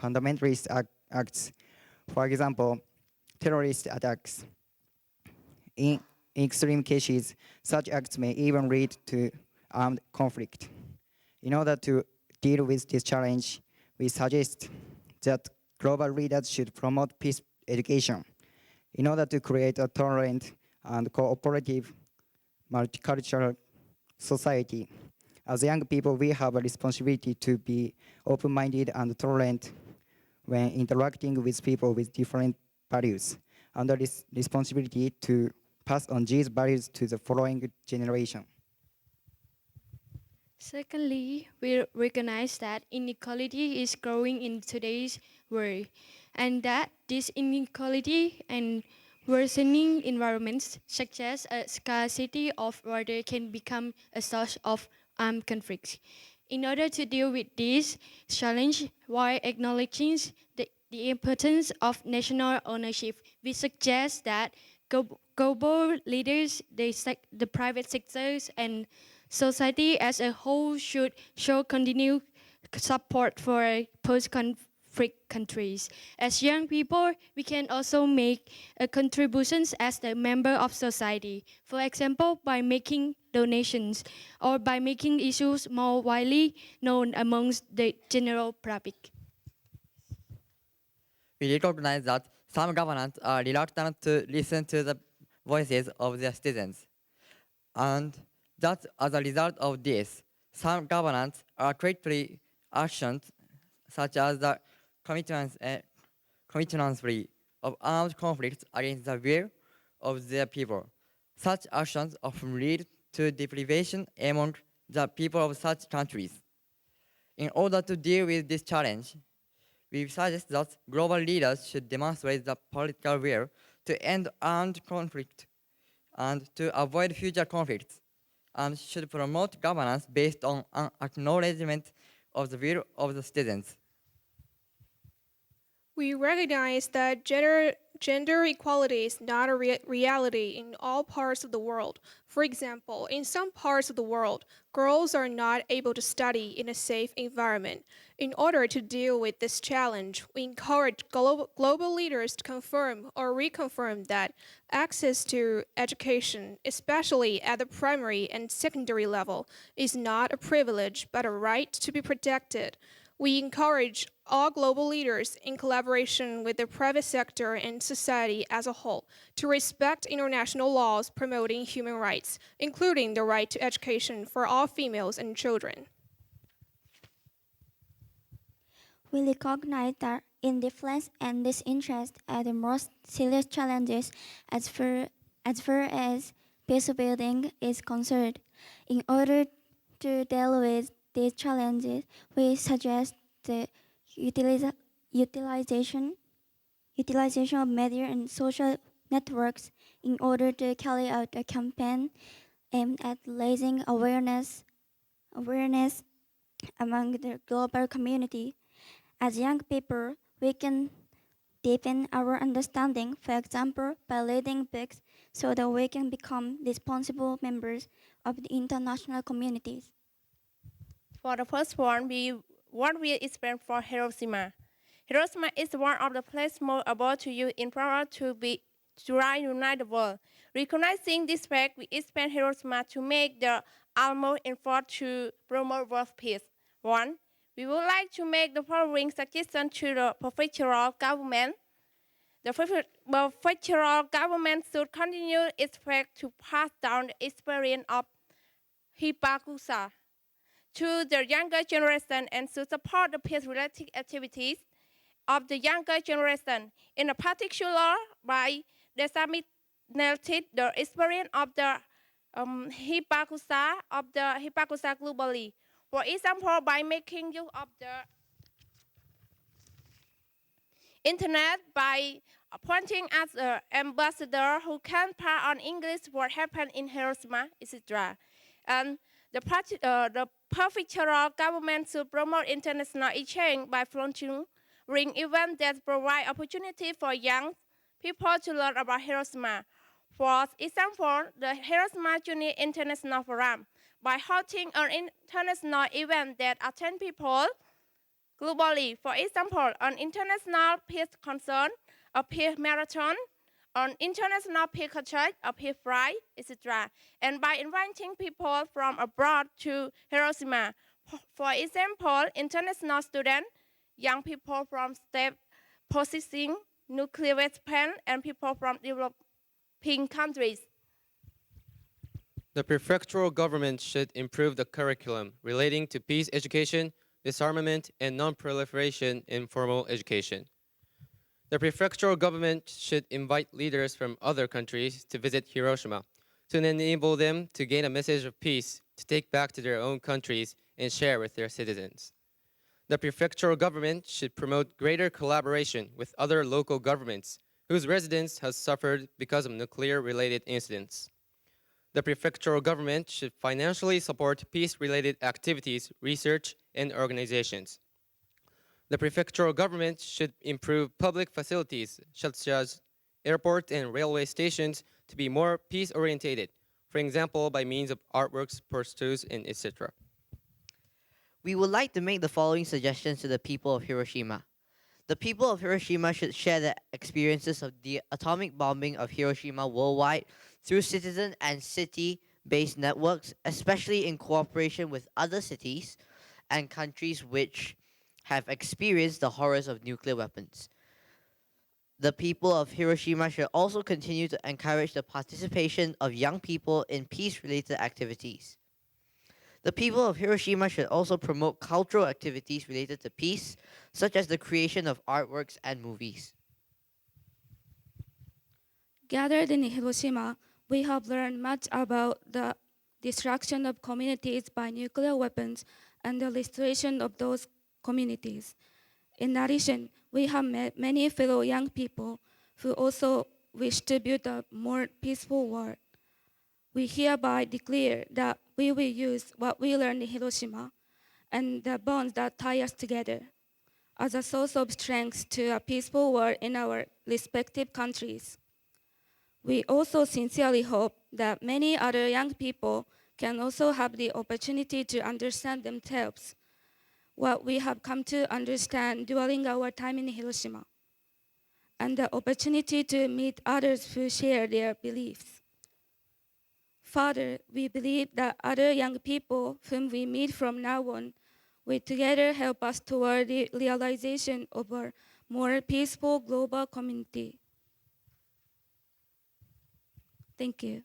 fundamentalist acts. For example, terrorist attacks. In extreme cases, such acts may even lead to armed conflict. In order to deal with this challenge, we suggest that global leaders should promote peace education in order to create a tolerant and cooperative multicultural society. As young people, we have a responsibility to be open-minded and tolerant when interacting with people with different values, and the responsibility to pass on these values to the following generation. Secondly, we recognize that inequality is growing in today's world, and that this inequality and worsening environments, such as a scarcity of water, can become a source of armed conflicts. In order to deal with this challenge while acknowledging the importance of national ownership, we suggest that global leaders, the private sectors, and society as a whole should show continued support for post-conflict conflict countries. As young people, we can also make contributions as a member of society. For example, by making donations or by making issues more widely known amongst the general public. We recognize that some governments are reluctant to listen to the voices of their citizens. And that as a result of this, some governments are quickly actions such as the commitments of armed conflicts against the will of their people. Such actions often lead to deprivation among the people of such countries. In order to deal with this challenge, we suggest that global leaders should demonstrate the political will to end armed conflict and to avoid future conflicts, and should promote governance based on an acknowledgement of the will of the citizens. We recognize that gender equality is not a reality in all parts of the world. For example, in some parts of the world, girls are not able to study in a safe environment. In order to deal with this challenge, we encourage global leaders to confirm or reconfirm that access to education, especially at the primary and secondary level, is not a privilege but a right to be protected. We encourage all global leaders, in collaboration with the private sector and society as a whole, to respect international laws promoting human rights, including the right to education for all females and children. We recognize that indifference and disinterest are the most serious challenges as far as peace building is concerned. In order to deal with these challenges, we suggest the utilization of media and social networks in order to carry out a campaign aimed at raising awareness among the global community. As young people, we can deepen our understanding, for example, by reading books so that we can become responsible members of the international communities. For the first one, what we expect for Hiroshima. Hiroshima is one of the places most able to use in power to unite the world. Recognizing this fact, we expect Hiroshima to make the utmost effort to promote world peace. 1. We would like to make the following suggestions to the prefectural government. The prefectural government should continue its effort to pass down the experience of Hibakusha to the younger generation and to support the peace-related activities of the younger generation, in particular by disseminating the experience of the Hibakusha globally. For example, by making use of the internet, by appointing as an ambassador who can pass on English what happened in Hiroshima, etc. And the prefectural government should promote international exchange by fostering events that provide opportunity for young people to learn about Hiroshima. For example, the Hiroshima Junior International Forum, by hosting an international event that attend people globally. For example, an international peace concert, a peace marathon, an international peace concert, a peace flight, etc. And by inviting people from abroad to Hiroshima. For example, international students, young people from states possessing nuclear weapons, and people from developing countries. The prefectural government should improve the curriculum relating to peace education, disarmament, and non-proliferation in formal education. The prefectural government should invite leaders from other countries to visit Hiroshima to enable them to gain a message of peace to take back to their own countries and share with their citizens. The prefectural government should promote greater collaboration with other local governments whose residents have suffered because of nuclear-related incidents. The prefectural government should financially support peace-related activities, research, and organizations. The prefectural government should improve public facilities, such as airports and railway stations, to be more peace-oriented, for example, by means of artworks, posters, and etc. We would like to make the following suggestions to the people of Hiroshima. The people of Hiroshima should share the experiences of the atomic bombing of Hiroshima worldwide through citizen and city-based networks, especially in cooperation with other cities and countries which have experienced the horrors of nuclear weapons. The people of Hiroshima should also continue to encourage the participation of young people in peace-related activities. The people of Hiroshima should also promote cultural activities related to peace, such as the creation of artworks and movies. Gathered in Hiroshima, we have learned much about the destruction of communities by nuclear weapons and the restoration of those communities. In addition, we have met many fellow young people who also wish to build a more peaceful world. We hereby declare that we will use what we learned in Hiroshima and the bonds that tie us together as a source of strength to a peaceful world in our respective countries. We also sincerely hope that many other young people can also have the opportunity to understand themselves what we have come to understand during our time in Hiroshima, and the opportunity to meet others who share their beliefs. Further, we believe that other young people whom we meet from now on will together help us toward the realization of a more peaceful global community. Thank you.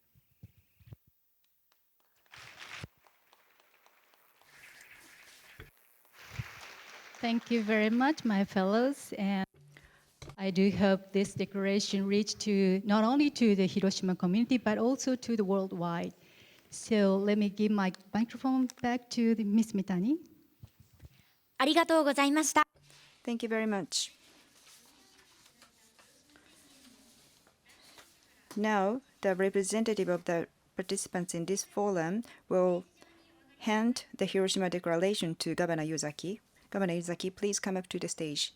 Thank you very much, my fellows. And I do hope this declaration reached to not only to the Hiroshima community, but also to the worldwide. So let me give my microphone back to Ms. Mitani. ありがとうございました。 Thank you very much. Now, the representative of the participants in this forum will hand the Hiroshima Declaration to Governor Yuzaki. Governor Yuzaki, please come up to the stage.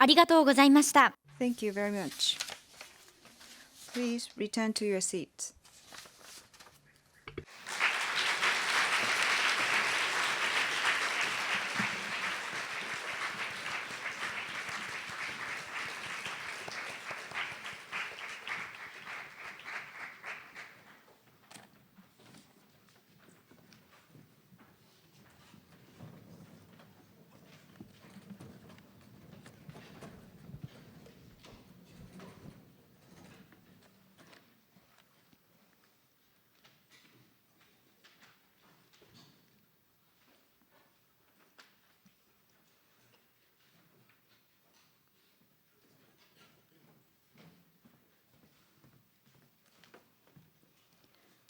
ありがとうございました。 Thank you very much. Please return to your seats.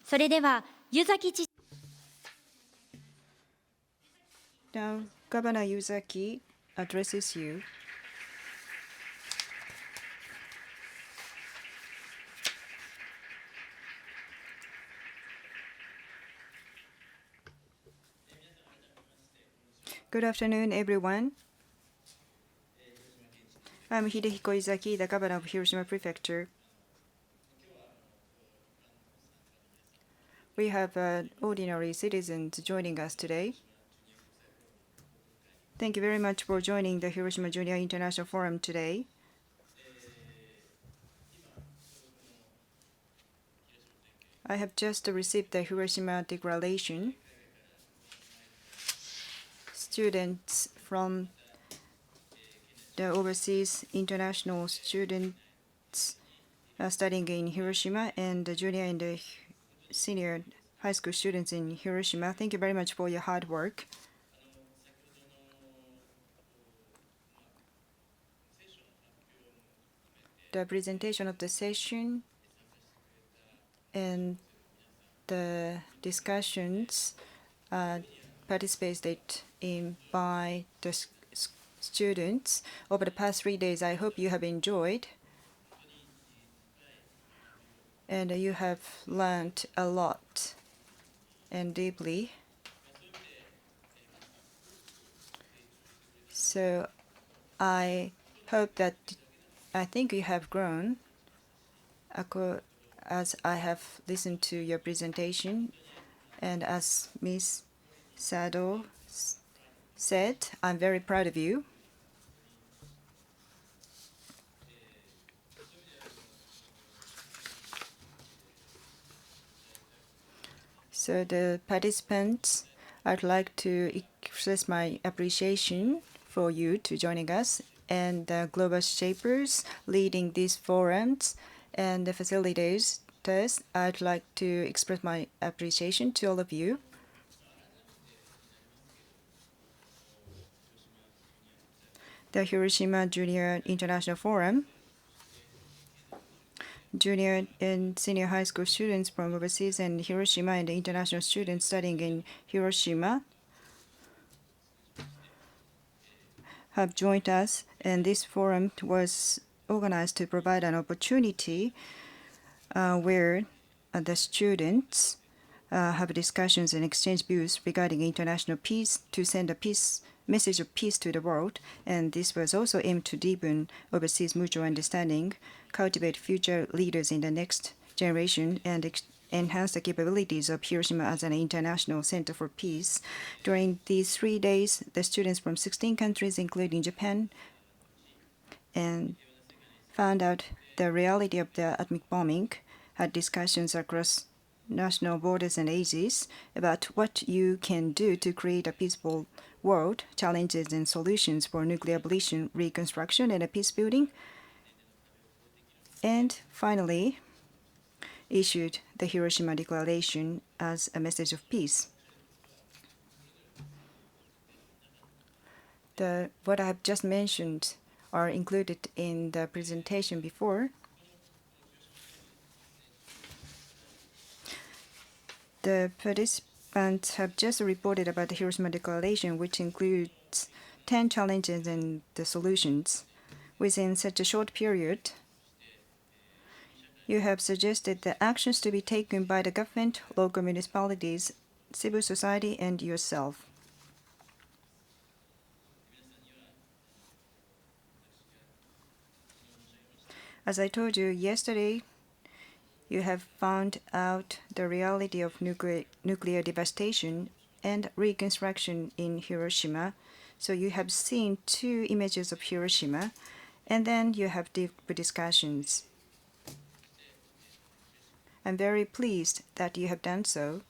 それでは湯崎知事。 Now, Governor Yuzaki addresses you. Good afternoon, everyone. I'm Hidehiko Izaki, the governor of Hiroshima Prefecture. We have ordinary citizens joining us today. Thank you very much for joining the Hiroshima Junior International Forum today. I have just received the Hiroshima Declaration. Students from the overseas international students studying in Hiroshima and the junior and the senior high school students in Hiroshima, thank you very much for your hard work. The presentation of the session and the discussions participated in by the students over the past 3 days. I hope you have enjoyed and you have learned a lot and deeply. So I hope that I think you have grown as I have listened to your presentation, and as Ms. Sado said, I'm very proud of you. So the participants, I'd like to express my appreciation for you to joining us, and the global shapers leading these forums and the facilitators. I'd like to express my appreciation to all of you. The Hiroshima Junior International Forum, junior and senior high school students from overseas and Hiroshima and international students studying in Hiroshima have joined us, and this forum was organized to provide an opportunity where the students have discussions and exchange views regarding international peace to send a message of peace to the world. And this was also aimed to deepen overseas mutual understanding, cultivate future leaders in the next generation, and enhance the capabilities of Hiroshima as an international center for peace. During these 3 days, the students from 16 countries, including Japan, and found out the reality of the atomic bombing, had discussions across national borders and ages about what you can do to create a peaceful world, challenges and solutions for nuclear abolition, reconstruction, and a peace building. And finally, issued the Hiroshima Declaration as a message of peace. What I have just mentioned are included in the presentation before. The participants have just reported about the Hiroshima Declaration, which includes 10 challenges and the solutions. Within such a short period, you have suggested the actions to be taken by the government, local municipalities, civil society, and yourself. As I told you yesterday, you have found out the reality of nuclear devastation and reconstruction in Hiroshima. So you have seen 2 images of Hiroshima, and then you have deep discussions. I'm very pleased that you have done so.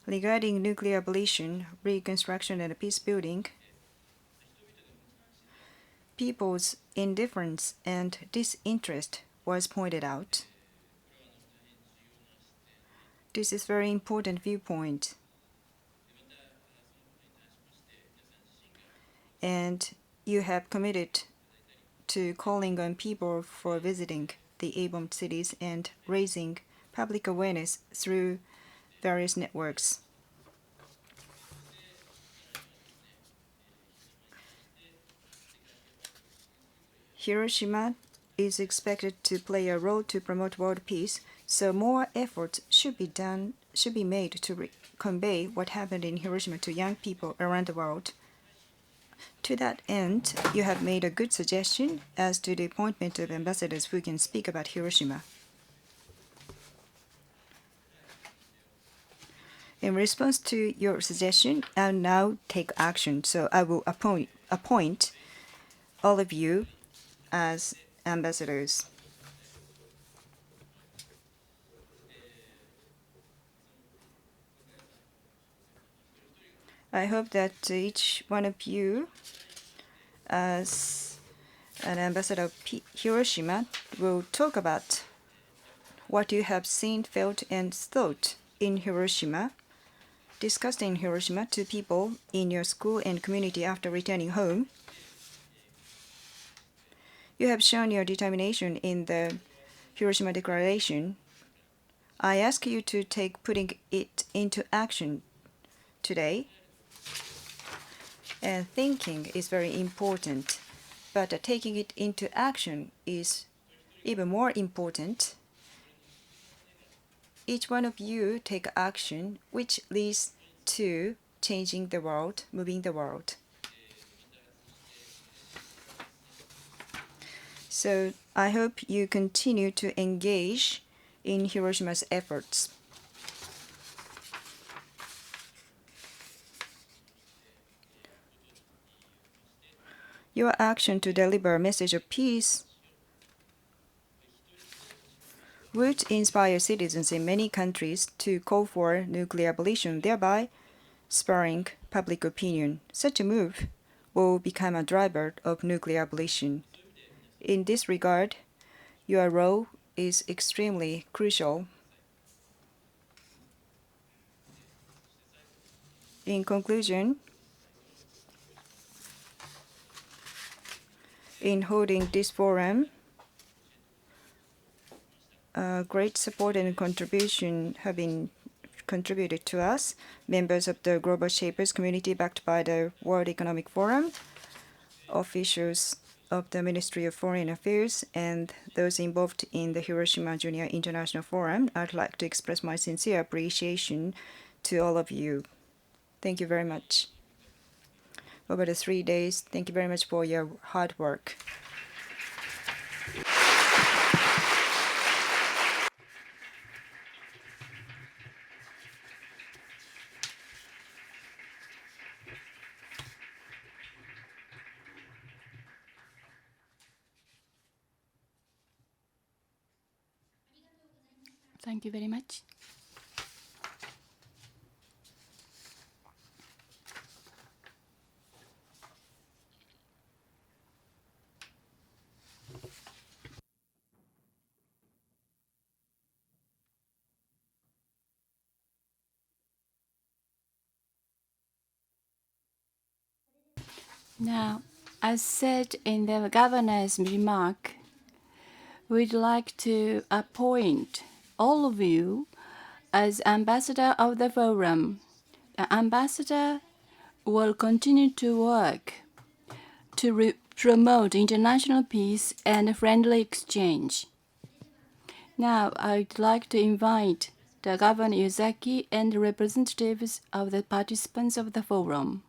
Regarding nuclear abolition, reconstruction, and peace building, people's indifference and disinterest was pointed out. This is a very important viewpoint. And you have committed to calling on people for visiting the A-bombed cities and raising public awareness through various networks. Hiroshima is expected to play a role to promote world peace, so more efforts should be made to convey what happened in Hiroshima to young people around the world. To that end, you have made a good suggestion as to the appointment of ambassadors who can speak about Hiroshima. In response to your suggestion, I'll now take action. So I will appoint all of you as ambassadors. I hope that each one of you, as an ambassador of Hiroshima, will talk about what you have seen, felt, and thought in Hiroshima, discussed in Hiroshima to people in your school and community after returning home. You have shown your determination in the Hiroshima Declaration. I ask you to take putting it into action today. And thinking is very important, but taking it into action is even more important. Each one of you take action which leads to changing the world, moving the world. So I hope you continue to engage in Hiroshima's efforts. Your action to deliver a message of peace would inspire citizens in many countries to call for nuclear abolition, thereby spurring public opinion. Such a move will become a driver of nuclear abolition. In this regard, your role is extremely crucial. In conclusion, in holding this forum, great support and contribution have been contributed to us, members of the Global Shapers community backed by the World Economic Forum, officials of the Ministry of Foreign Affairs, and those involved in the Hiroshima Junior International Forum. I'd like to express my sincere appreciation to all of you. Thank you very much. Over the 3 days, thank you very much for your hard work. Thank you very much. Now, as said in the governor's remark, we'd like to appoint all of you as ambassador of the forum. The ambassador will continue to work to promote international peace and friendly exchange. Now, I'd like to invite the Governor Yuzaki and representatives of the participants of the forum.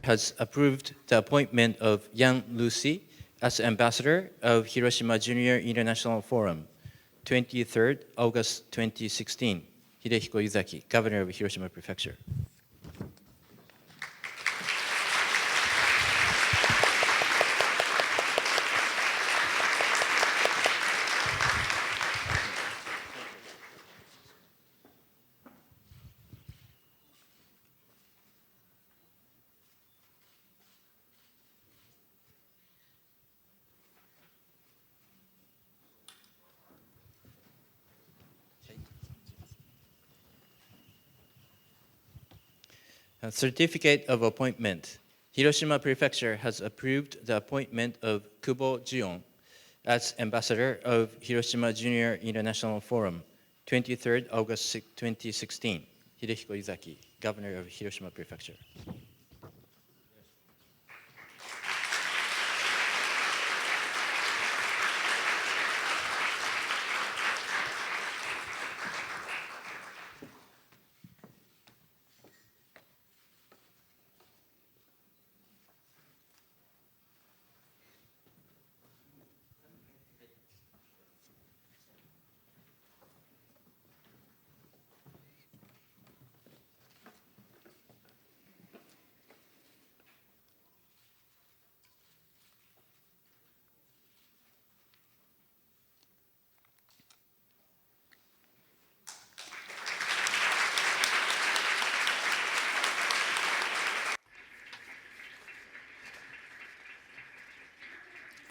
Has approved the appointment of Yang Lucy as ambassador of Hiroshima Junior International Forum, 23rd August 2016. Hidehiko Yuzaki, Governor of Hiroshima Prefecture. A certificate of appointment. Hiroshima Prefecture has approved the appointment of Kubo Jion as ambassador of Hiroshima Junior International Forum, 23rd August 2016. Hidehiko Yuzaki, Governor of Hiroshima Prefecture.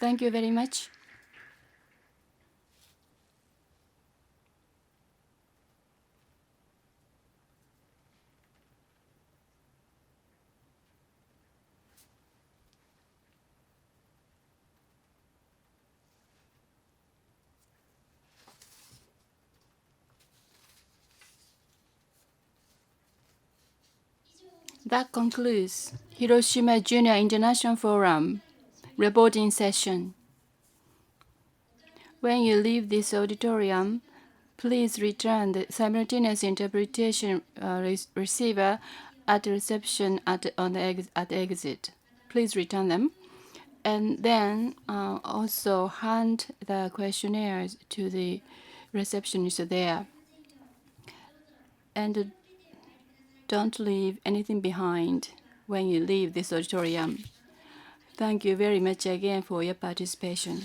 Thank you very much. That concludes Hiroshima Junior International Forum reporting session. When you leave this auditorium, please return the simultaneous interpretation receiver at the reception at the exit. Please return them. And then also hand the questionnaires to the receptionist there. And don't leave anything behind when you leave this auditorium. Thank you very much again for your participation.